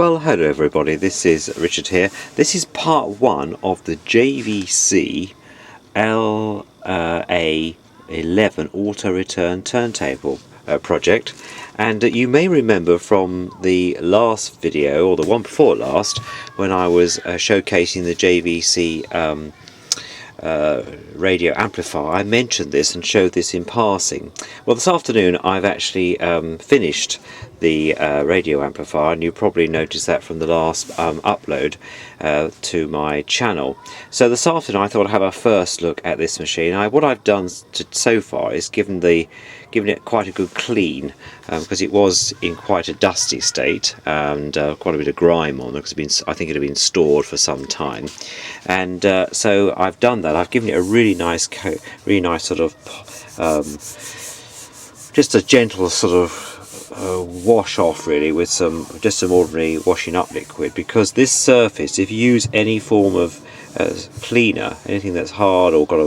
Well, hello everybody, this is Richard here. This is part one of the JVC LA11 auto return turntable project, and you may remember from the last video, or the one before last, when I was showcasing the JVC radio amplifier. I mentioned this and showed this in passing. Well, this afternoon I've actually finished the radio amplifier, and you probably noticed that from the last upload to my channel. So this afternoon I thought I'd have a first look at this machine. What I've done so far is given it quite a good clean, because it was in quite a dusty state and quite a bit of grime on it, because I think it had been stored for some time. And so I've done that. I've given it a really nice sort of just a gentle sort of wash off, really, with just some ordinary washing up liquid, because this surface, if you use any form of cleaner, anything that's hard or got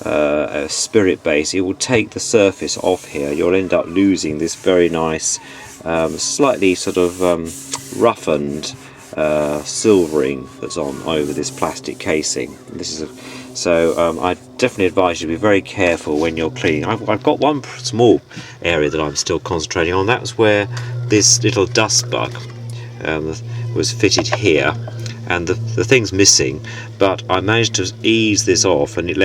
a spirit base, it will take the surface off here. You'll end up losing this very nice slightly sort of roughened silvering that's on over this plastic casing. So I definitely advise you to be very careful when you're cleaning. I've got one small area that I'm still concentrating on. That's where this little dust bug was fitted here, and the thing's missing, but I managed to ease this off, and it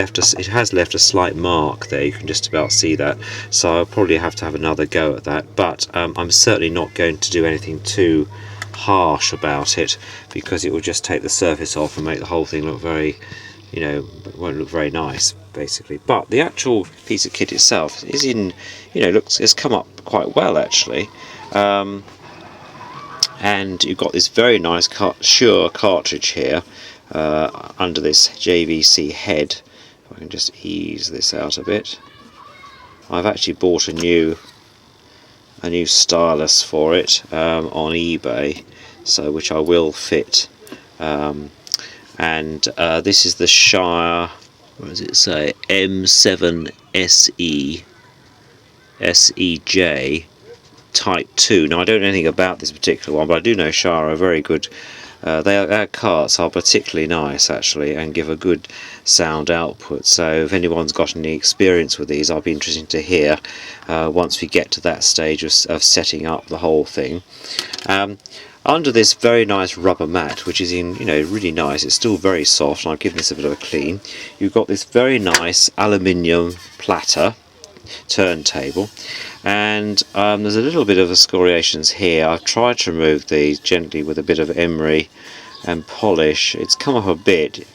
has left a slight mark there. You can just about see that, so I'll probably have to have another go at that, but I'm certainly not going to do anything too harsh about it, because it will just take the surface off and make the whole thing look very, it won't look very nice, basically. But the actual piece of kit itself is it's come up quite well, actually. And you've got this very nice Shure Cartridge here under this JVC head. If I can just ease this out a bit. I've actually bought a new stylus for it on eBay, which I will fit. And this is the Shure, what does it say, M7SE SEJ Type 2. Now, I don't know anything about this particular one, but I do know Shure are very good. Their carts are particularly nice, actually, and give a good sound output. So if anyone's got any experience with these, I'll be interested to hear once we get to that stage of setting up the whole thing. Under this very nice rubber mat, which is really nice, it's still very soft, and I've given this a bit of a clean. You've got this very nice aluminium platter turntable, and there's a little bit of scoriations here. I've tried to remove these gently with a bit of emery and polish. It's come up a bit,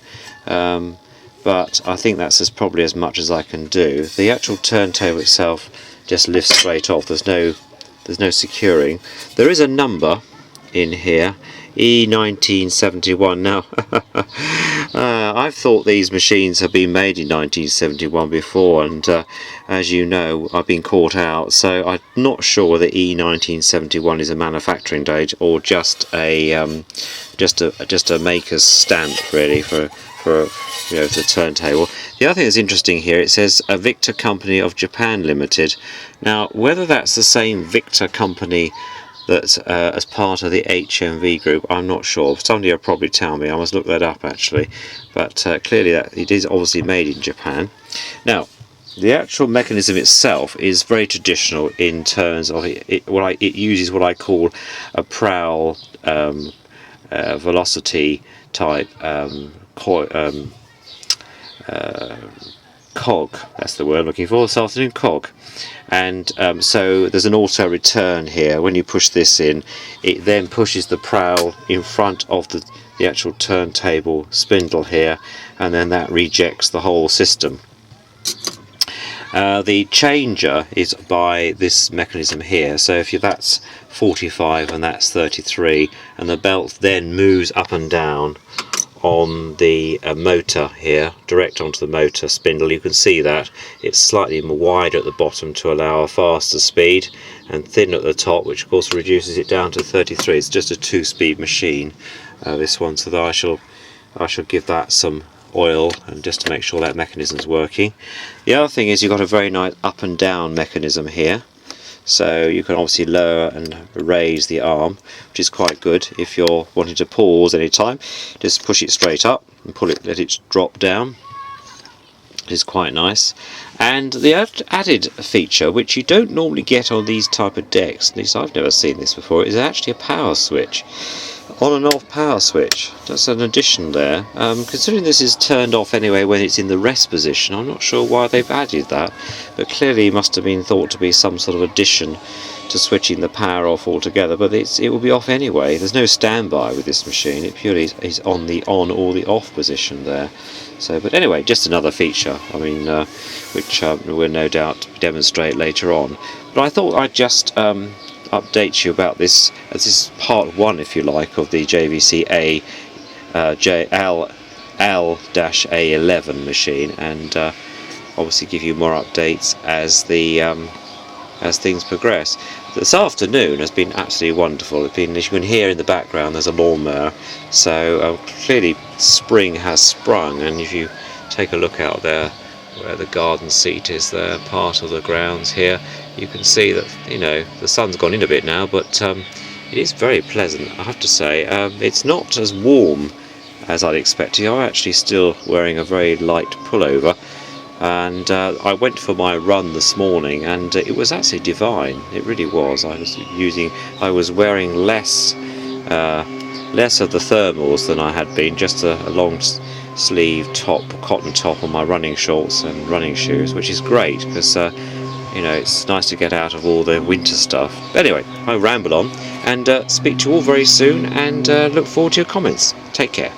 but I think that's probably as much as I can do. The actual turntable itself just lifts straight off. There's no securing. There is a number in here, E1971. Now I've thought these machines have been made in 1971 before, and as you know, I've been caught out, so I'm not sure whether E1971 is a manufacturing date or just a maker's stamp, really, for the turntable. The other thing that's interesting here, it says a Victor Company of Japan Limited. Now, whether that's the same Victor company that's as part of the HMV group, I'm not sure. Somebody will probably tell me. I must look that up, actually. But clearly that it is obviously made in Japan. Now, the actual mechanism itself is very traditional in terms of it uses what I call a prowl velocity type cog. That's the word I'm looking for this afternoon, cog. And so there's an auto return here. When you push this in, it then pushes the prowl in front of the actual turntable spindle here, and then that rejects the whole system. The changer is by this mechanism here, so if that's 45 and that's 33, and the belt then moves up and down on the motor here, direct onto the motor spindle. You can see that it's slightly wider at the bottom to allow a faster speed, and thin at the top, which of course reduces it down to 33. It's just a 2-speed machine, this one, so that I shall give that some oil, and just to make sure that mechanism's working. The other thing is you've got a very nice up and down mechanism here, so you can obviously lower and raise the arm, which is quite good if you're wanting to pause any time. Just push it straight up and pull it, let it drop down. It is quite nice. And the added feature, which you don't normally get on these type of decks, at least I've never seen this before, is actually a power switch. On and off power switch. That's an addition there. Considering this is turned off anyway when it's in the rest position, I'm not sure why they've added that, but clearly must have been thought to be some sort of addition to switching the power off altogether. But it will be off anyway. There's no standby with this machine. It purely is on the on or the off position there. So, but anyway, just another feature. I mean, which we'll no doubt demonstrate later on. But I thought I'd just update you about this, as this is part one, if you like, of the JVC L11 machine, and obviously give you more updates as the as things progress. This afternoon has been absolutely wonderful. It's been, as you can hear in the background, there's a lawnmower, so clearly spring has sprung. And if you take a look out there where the garden seat is, there, part of the grounds here, you can see that, you know, the sun's gone in a bit now, but it is very pleasant, I have to say. It's not as warm as I'd expected. I'm actually still wearing a very light pullover, and I went for my run this morning, and it was actually divine. It really was. I was wearing less of the thermals than I had been, just a long sleeve top, cotton top on my running shorts and running shoes, which is great because you know, it's nice to get out of all the winter stuff. But anyway, I ramble on, and speak to you all very soon, and look forward to your comments. Take care.